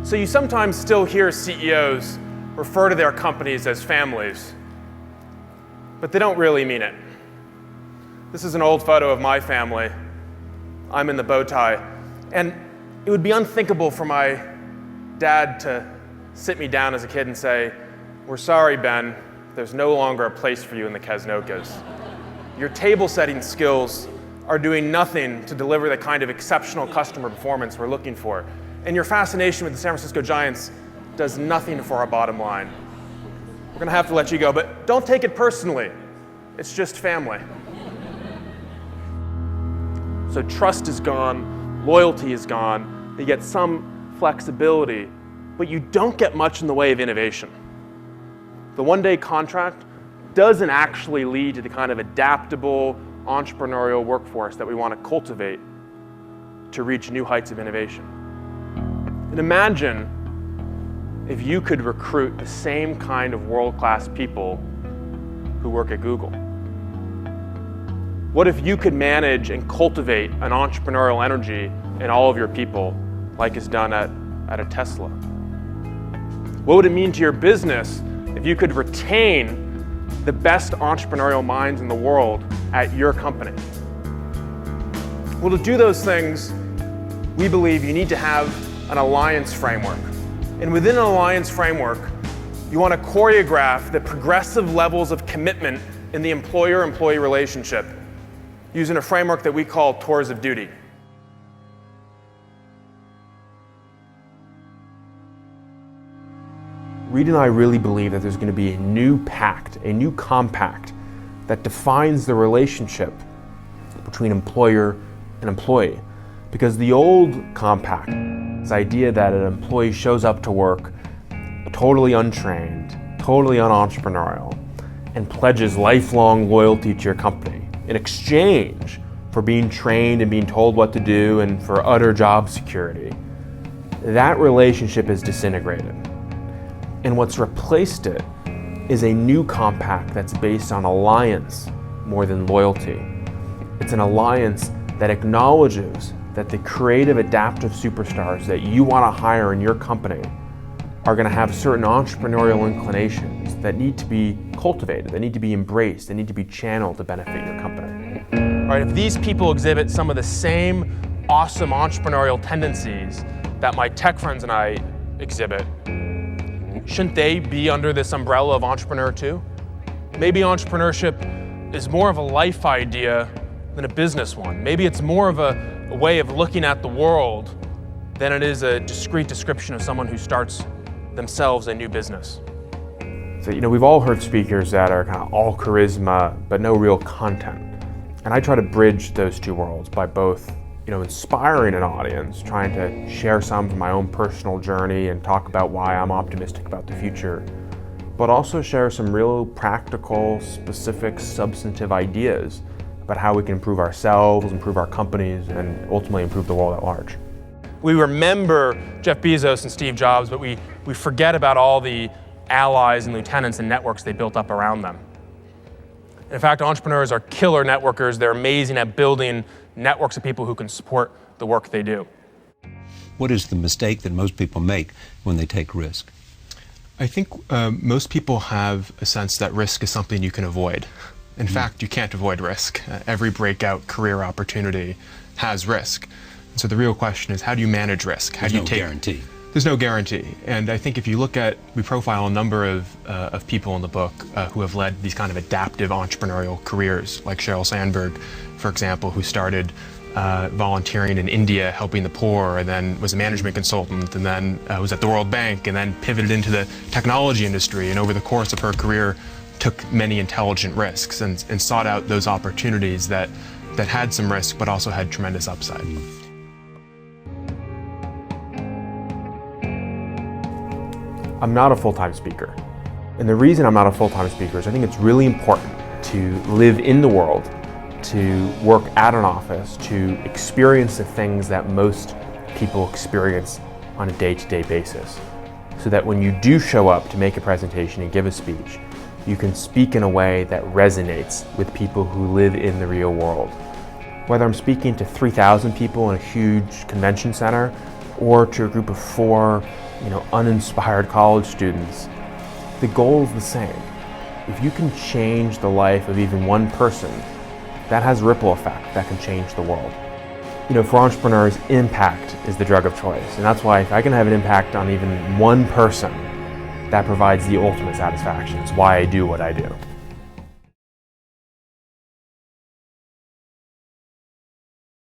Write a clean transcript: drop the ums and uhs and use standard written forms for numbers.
So you sometimes still hear CEOs refer to their companies as families, but they don't really mean it. This is an old photo of my family. I'm in the bow tie. And it would be unthinkable for my dad to sit me down as a kid and say, "We're sorry, Ben, there's no longer a place for you in the Casnochas. Your table setting skills are doing nothing to deliver the kind of exceptional customer performance we're looking for. And your fascination with the San Francisco Giants does nothing for our bottom line. We're gonna have to let you go, but don't take it personally. It's just family." So trust is gone, loyalty is gone, you get some flexibility, but you don't get much in the way of innovation. The one-day contract doesn't actually lead to the kind of adaptable, entrepreneurial workforce that we want to cultivate to reach new heights of innovation. And imagine if you could recruit the same kind of world-class people who work at Google. What if you could manage and cultivate an entrepreneurial energy in all of your people like is done at a Tesla? What would it mean to your business if you could retain the best entrepreneurial minds in the world at your company? Well, to do those things, we believe you need to have an alliance framework. And within an alliance framework, you want to choreograph the progressive levels of commitment in the employer-employee relationship using a framework that we call tours of duty. Reid and I really believe that there's going to be a new pact, a new compact that defines the relationship between employer and employee. Because the old compact, this idea that an employee shows up to work totally untrained, totally unentrepreneurial, and pledges lifelong loyalty to your company in exchange for being trained and being told what to do and for utter job security, that relationship is disintegrated. And what's replaced it is a new compact that's based on alliance more than loyalty. It's an alliance that acknowledges that the creative, adaptive superstars that you want to hire in your company are going to have certain entrepreneurial inclinations that need to be cultivated, that need to be embraced, that need to be channeled to benefit your company. All right, if these people exhibit some of the same awesome entrepreneurial tendencies that my tech friends and I exhibit, shouldn't they be under this umbrella of entrepreneur too? Maybe entrepreneurship is more of a life idea than a business one. Maybe it's more of a way of looking at the world than it is a discrete description of someone who starts themselves a new business. So, we've all heard speakers that are kind of all charisma, but no real content. And I try to bridge those two worlds by both, inspiring an audience, trying to share some from my own personal journey and talk about why I'm optimistic about the future, but also share some real practical, specific, substantive ideas about how we can improve ourselves, improve our companies, and ultimately improve the world at large. We remember Jeff Bezos and Steve Jobs, but we forget about all the allies and lieutenants and networks they built up around them. In fact, entrepreneurs are killer networkers. They're amazing at building networks of people who can support the work they do. What is the mistake that most people make when they take risk? I think most people have a sense that risk is something you can avoid. In fact, you can't avoid risk. Every breakout career opportunity has risk. So the real question is, how do you manage risk? There's no guarantee. There's no guarantee. And I think if you look at, we profile a number of people in the book who have led these kind of adaptive entrepreneurial careers, like Sheryl Sandberg, for example, who started volunteering in India, helping the poor, and then was a management consultant, and then was at the World Bank, and then pivoted into the technology industry, and over the course of her career took many intelligent risks and sought out those opportunities that had some risk but also had tremendous upside. I'm not a full-time speaker. And the reason I'm not a full-time speaker is I think it's really important to live in the world, to work at an office, to experience the things that most people experience on a day-to-day basis. So that when you do show up to make a presentation and give a speech, you can speak in a way that resonates with people who live in the real world. Whether I'm speaking to 3,000 people in a huge convention center or to a group of 4 uninspired college students, the goal is the same. If you can change the life of even one person, that has a ripple effect that can change the world. For entrepreneurs, impact is the drug of choice. And that's why if I can have an impact on even one person, that provides the ultimate satisfaction. It's why I do what I do.